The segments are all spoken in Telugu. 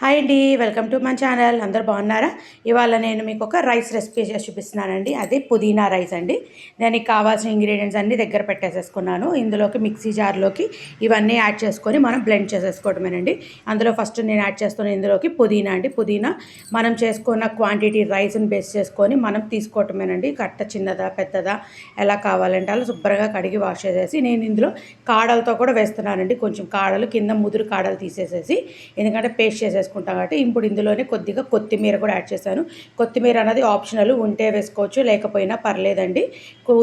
హాయ్ అండి, వెల్కమ్ టు మై ఛానల్. అందరు బాగున్నారా? ఇవాళ నేను మీకు ఒక రైస్ రెసిపీ చేసి చూపిస్తున్నానండి. అది పుదీనా రైస్ అండి. దానికి కావాల్సిన ఇంగ్రీడియంట్స్ అన్నీ దగ్గర పెట్టేసేసుకున్నాను. ఇందులోకి మిక్సీ జార్లోకి ఇవన్నీ యాడ్ చేసుకొని మనం బ్లెండ్ చేసేసుకోవడమేనండి. అందులో ఫస్ట్ నేను యాడ్ చేస్తున్న ఇందులోకి పుదీనా అండి. పుదీనా మనం చేసుకున్న క్వాంటిటీ రైస్ని బేస్ చేసుకొని మనం తీసుకోవటమేనండి. కట్ట చిన్నదా పెద్దదా ఎలా కావాలంటే అలా శుభ్రంగా కడిగి వాష్ చేసేసి నేను ఇందులో కాడలతో కూడా వేస్తున్నానండి. కొంచెం కాడలు కింద ముదురు కాడలు తీసేసేసి, ఎందుకంటే పేస్ట్ చేసేసుకుంటాం కాబట్టి. ఇప్పుడు ఇందులోనే కొద్దిగా కొత్తిమీర కూడా యాడ్ చేశాను. కొత్తిమీర అన్నది ఆప్షనల్, ఉంటే వేసుకోవచ్చు లేకపోయినా పర్లేదండి.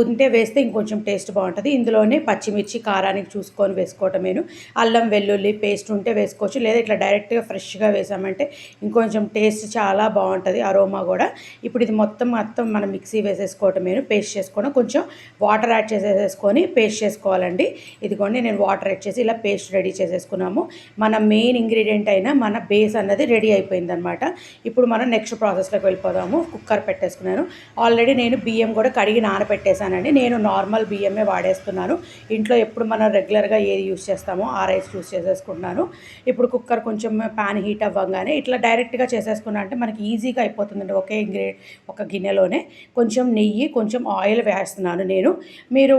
ఉంటే వేస్తే ఇంకొంచెం టేస్ట్ బాగుంటుంది. ఇందులోనే పచ్చిమిర్చి కారానికి చూసుకొని వేసుకోవటమేను. అల్లం వెల్లుల్లి పేస్ట్ ఉంటే వేసుకోవచ్చు, లేదా ఇట్లా డైరెక్ట్గా ఫ్రెష్గా వేసామంటే ఇంకొంచెం టేస్ట్ చాలా బాగుంటుంది, అరోమా కూడా. ఇప్పుడు ఇది మొత్తం మనం మిక్సీ వేసేసుకోవటమేను. పేస్ట్ చేసుకోవడం, కొంచెం వాటర్ యాడ్ చేసేసుకొని పేస్ట్ చేసుకోవాలండి. ఇదిగోండి నేను వాటర్ యాడ్ చేసి ఇలా పేస్ట్ రెడీ చేసేసుకున్నాము. మన మెయిన్ ఇంగ్రీడియంట్ అయిన మన బేస్ అన్నది రెడీ అయిపోయిందనమాట. ఇప్పుడు మనం నెక్స్ట్ ప్రాసెస్లోకి వెళ్ళిపోదాము. కుక్కర్ పెట్టేసుకున్నాను. ఆల్రెడీ నేను బియ్యం కూడా కడిగి నానబెట్టేశానండి. నేను నార్మల్ బియ్యమే వాడేస్తున్నాను. ఇంట్లో ఎప్పుడు మనం రెగ్యులర్గా ఏది యూస్ చేస్తామో ఆ రైస్ యూస్ చేసేసుకుంటున్నాను. ఇప్పుడు కుక్కర్ కొంచెం ప్యాన్ హీట్ అవ్వగానే ఇట్లా డైరెక్ట్గా చేసేసుకున్నా అంటే మనకి ఈజీగా అయిపోతుందండి. ఒక గిన్నెలోనే కొంచెం నెయ్యి కొంచెం ఆయిల్ వేస్తున్నాను నేను. మీరు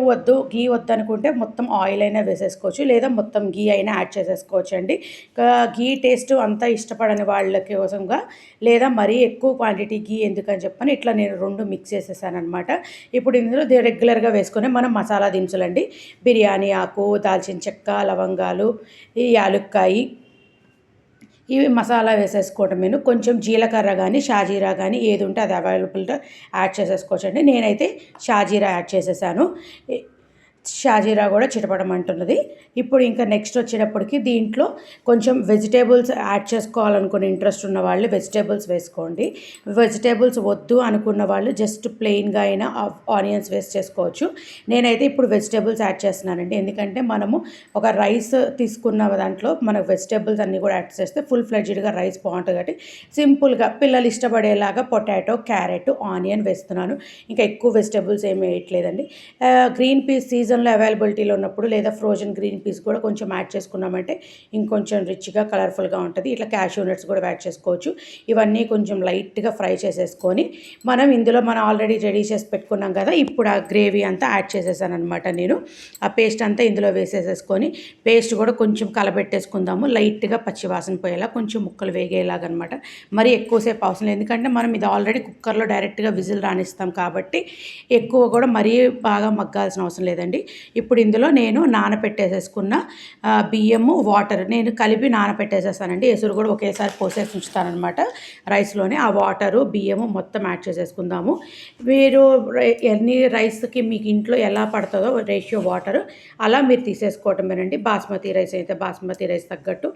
గీ వద్దనుకుంటే మొత్తం ఆయిల్ అయినా వేసేసుకోవచ్చు, లేదా మొత్తం గీ అయినా యాడ్ చేసేసుకోవచ్చు అండి. గీ టేస్ట్ అంతా ఇష్టపడని వాళ్ళకి కోసంగా, లేదా మరీ ఎక్కువ క్వాంటిటీ గీ ఎందుకని చెప్పని ఇట్లా నేను రెండు మిక్స్ చేసేసాను అనమాట. ఇప్పుడు ఇందులో రెగ్యులర్గా వేసుకొని మనం మసాలా దినుసులండి. బిర్యానీ ఆకు, దాల్చిన చెక్క, లవంగాలు, ఈ యాలుక్కాయి, ఇవి మసాలా వేసేసుకోవటమేను. కొంచెం జీలకర్ర కానీ షాజీరా కానీ ఏది ఉంటే అది అవైలబుల్గా యాడ్ చేసేసుకోవచ్చు అండి. నేనైతే షాజీరా యాడ్ చేసేసాను. షాజీరా కూడా చిటపడమంటున్నది. ఇప్పుడు ఇంకా నెక్స్ట్ వచ్చేటప్పటికి దీంట్లో కొంచెం వెజిటేబుల్స్ యాడ్ చేసుకోవాలనుకుని ఇంట్రెస్ట్ ఉన్న వాళ్ళు వెజిటేబుల్స్ వేసుకోండి. వెజిటేబుల్స్ వద్దు అనుకున్న వాళ్ళు జస్ట్ ప్లెయిన్గా అయినా ఆనియన్స్ వేస్ట్ చేసుకోవచ్చు. నేనైతే ఇప్పుడు వెజిటేబుల్స్ యాడ్ చేస్తున్నానండి. ఎందుకంటే మనము ఒక రైస్ తీసుకున్న దాంట్లో మనకు వెజిటేబుల్స్ అన్నీ కూడా యాడ్ చేస్తే ఫుల్ ఫ్లెడ్జ్డ్గా రైస్ బాగుంటుంది. కాబట్టి సింపుల్గా పిల్లలు ఇష్టపడేలాగా పొటాటో, క్యారెట్, ఆనియన్ వేస్తున్నాను. ఇంకా ఎక్కువ వెజిటేబుల్స్ ఏమి వేయట్లేదండి. గ్రీన్ పీస్ సీజన్లో అవైలబిలిటీలో ఉన్నప్పుడు, లేదా ఫ్రోజన్ గ్రీన్ పీస్ కూడా కొంచెం యాడ్ చేసుకున్నామంటే ఇంకొంచెం రిచ్గా కలర్ఫుల్గా ఉంటుంది. ఇట్లా క్యాష్యూ నట్స్ కూడా యాడ్ చేసుకోవచ్చు. ఇవన్నీ కొంచెం లైట్గా ఫ్రై చేసేసుకొని మనం ఆల్రెడీ రెడీ చేసి పెట్టుకున్నాం కదా, ఇప్పుడు ఆ గ్రేవీ అంతా యాడ్ చేసేసాను అనమాట. నేను ఆ పేస్ట్ అంతా ఇందులో వేసేసేసుకొని పేస్ట్ కూడా కొంచెం కలబెట్టేసుకుందాము. లైట్గా పచ్చివాసన పోయేలా, కొంచెం ముక్కలు వేగేలాగనమాట. మరీ ఎక్కువసేపు అవసరం లేదు, ఎందుకంటే మనం ఇది ఆల్రెడీ కుక్కర్లో డైరెక్ట్గా విజిల్ రానిస్తాం కాబట్టి ఎక్కువ కూడా మరీ బాగా మగ్గాల్సిన అవసరం లేదండి. ఇప్పుడు ఇందులో నేను నానబెట్టేసేసుకున్న బియ్యము, వాటర్ నేను కలిపి నానబెట్టేసేస్తానండి. ఎసురు కూడా ఒకేసారి పోసేసి ఉంచుతానమాట రైస్లోనే. ఆ వాటరు బియ్యము మొత్తం యాడ్ చేసేసుకుందాము. మీరు ఎన్ని రైస్కి మీకు ఇంట్లో ఎలా పడుతుందో రేషియో వాటర్ అలా మీరు తీసేసుకోవటమేనండి. బాస్మతి రైస్ అయితే బాస్మతి రైస్ తగ్గట్టు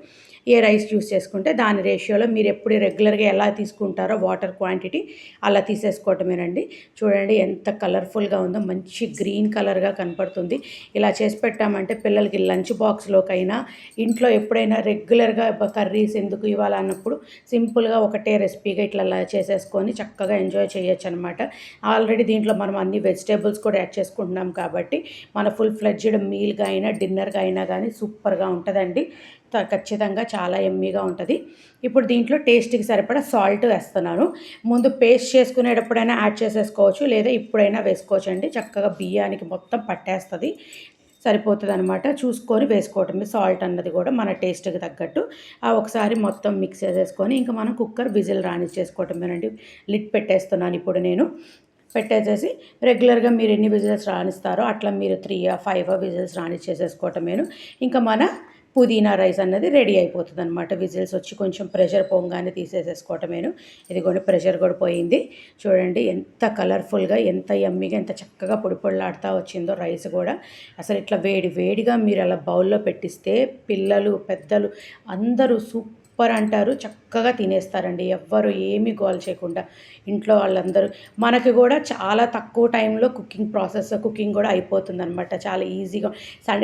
ఏ రైస్ యూస్ చేసుకుంటే దాని రేషియోలో మీరు ఎప్పుడు రెగ్యులర్గా ఎలా తీసుకుంటారో వాటర్ క్వాంటిటీ అలా తీసేసుకోవటమేనండి. చూడండి ఎంత కలర్ఫుల్గా ఉందో, మంచి గ్రీన్ కలర్గా కనపడుతుంది. ఇలా చేసి పెట్టామంటే పిల్లలకి లంచ్ బాక్స్లోకైనా, ఇంట్లో ఎప్పుడైనా రెగ్యులర్గా కర్రీస్ ఎందుకు ఇవ్వాలన్నప్పుడు సింపుల్గా ఒకటే రెసిపీగా ఇట్లా చేసేసుకొని చక్కగా ఎంజాయ్ చేయొచ్చు అనమాట. ఆల్రెడీ దీంట్లో మనం అన్ని వెజిటేబుల్స్ కూడా యాడ్ చేసుకుంటున్నాం కాబట్టి మన ఫుల్ ఫ్లెడ్జ్డ్ మీల్గా అయినా డిన్నర్గా అయినా కానీ సూపర్గా ఉంటుందండి. ఖచ్చితంగా చాలా ఎమ్మీగా ఉంటుంది. ఇప్పుడు దీంట్లో టేస్ట్కి సరిపడా సాల్ట్ వేస్తున్నాను. ముందు పేస్ట్ చేసుకునేటప్పుడైనా యాడ్ చేసేసుకోవచ్చు, లేదా ఇప్పుడైనా వేసుకోవచ్చు అండి. చక్కగా బియ్యానికి మొత్తం పట్టేస్తుంది, సరిపోతుంది అనమాట. చూసుకొని వేసుకోవటం సాల్ట్ అన్నది కూడా మన టేస్ట్కి తగ్గట్టు. ఒకసారి మొత్తం మిక్స్ చేసేసుకొని ఇంకా మనం కుక్కర్ విజిల్ రానిచ్చేసుకోవటమేనండి. లిడ్ పెట్టేస్తున్నాను ఇప్పుడు నేను. పెట్టేసేసి రెగ్యులర్గా మీరు ఎన్ని విజిల్స్ రాణిస్తారో అట్లా మీరు 3-5 విజిల్స్ రానిచ్చేసేసుకోవటమేను. ఇంకా మన పుదీనా రైస్ అన్నది రెడీ అయిపోతుంది అనమాట. విజిల్స్ వచ్చి కొంచెం ప్రెషర్ పోగానే తీసేసేసుకోవటమేను. ఇదిగోండి ప్రెషర్ కూడా పోయింది. చూడండి ఎంత కలర్ఫుల్గా, ఎంత యమ్మీగా, ఎంత చక్కగా పొడి పొడిలాడుతూ వచ్చిందో రైస్ కూడా. అసలు ఇట్లా వేడి వేడిగా మీరు అలా బౌల్లో పెట్టిస్తే పిల్లలు పెద్దలు అందరూ సూపర్ అంటారు, చక్కగా తినేస్తారండి. ఎవ్వరు ఏమీ గోల చేయకుండా ఇంట్లో వాళ్ళందరూ. మనకి కూడా చాలా తక్కువ టైంలో కుకింగ్ కూడా అయిపోతుందన్నమాట. చాలా ఈజీగా.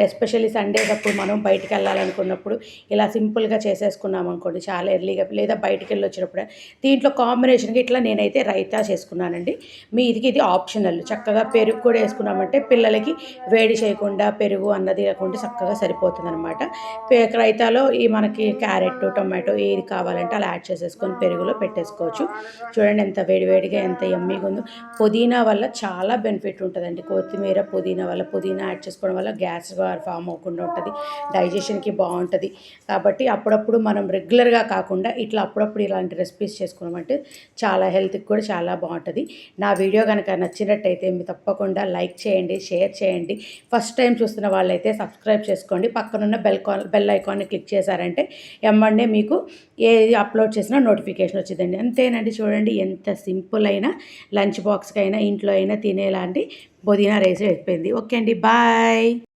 ఎస్పెషల్లీ సండేస్ అప్పుడు మనం బయటికి వెళ్ళాలనుకున్నప్పుడు ఇలా సింపుల్గా చేసేసుకున్నాం అనుకోండి చాలా ఎర్లీగా, లేదా బయటికి వెళ్ళి వచ్చినప్పుడు దీంట్లో కాంబినేషన్కి ఇట్లా నేనైతే రైతా చేసుకున్నానండి. ఇది ఆప్షనల్. చక్కగా పెరుగు కూడా వేసుకున్నామంటే పిల్లలకి వేడి చేయకుండా పెరుగు అన్నది లేకుండా చక్కగా సరిపోతుంది అనమాట. రైతాలో మనకి క్యారెట్, టొమాటో, టొమాటో ఏది కావాలంటే అలా యాడ్ చేసేసుకొని పెరుగులో పెట్టేసుకోవచ్చు. చూడండి ఎంత వేడివేడిగా ఎంత యమ్మీగా ఉందో. పుదీనా వల్ల చాలా బెనిఫిట్ ఉంటుందండి. కొత్తిమీర పుదీనా వల్ల, పుదీనా యాడ్ చేసుకోవడం వల్ల గ్యాస్ ఫామ్ అవ్వకుండా ఉంటుంది, డైజెషన్కి బాగుంటుంది. కాబట్టి అప్పుడప్పుడు మనం రెగ్యులర్గా కాకుండా ఇట్లా అప్పుడప్పుడు ఇలాంటి రెసిపీస్ చేసుకున్నామంటే చాలా హెల్త్కి కూడా చాలా బాగుంటుంది. నా వీడియో కనుక నచ్చినట్టయితే మీరు తప్పకుండా లైక్ చేయండి, షేర్ చేయండి. ఫస్ట్ టైం చూస్తున్న వాళ్ళైతే సబ్స్క్రైబ్ చేసుకోండి. పక్కనున్న బెల్ ఐకాన్ని క్లిక్ చేశారంటే ఎమ్మడే మీకు ఏది అప్లోడ్ చేసినా నోటిఫికేషన్ వచ్చిందండి. అంతేనండి. చూడండి ఎంత సింపుల్ అయినా లంచ్ బాక్స్కి అయినా ఇంట్లో అయినా తినేలాంటి పుదీనా రైస్ అయిపోయింది. ఓకే అండి, బాయ్.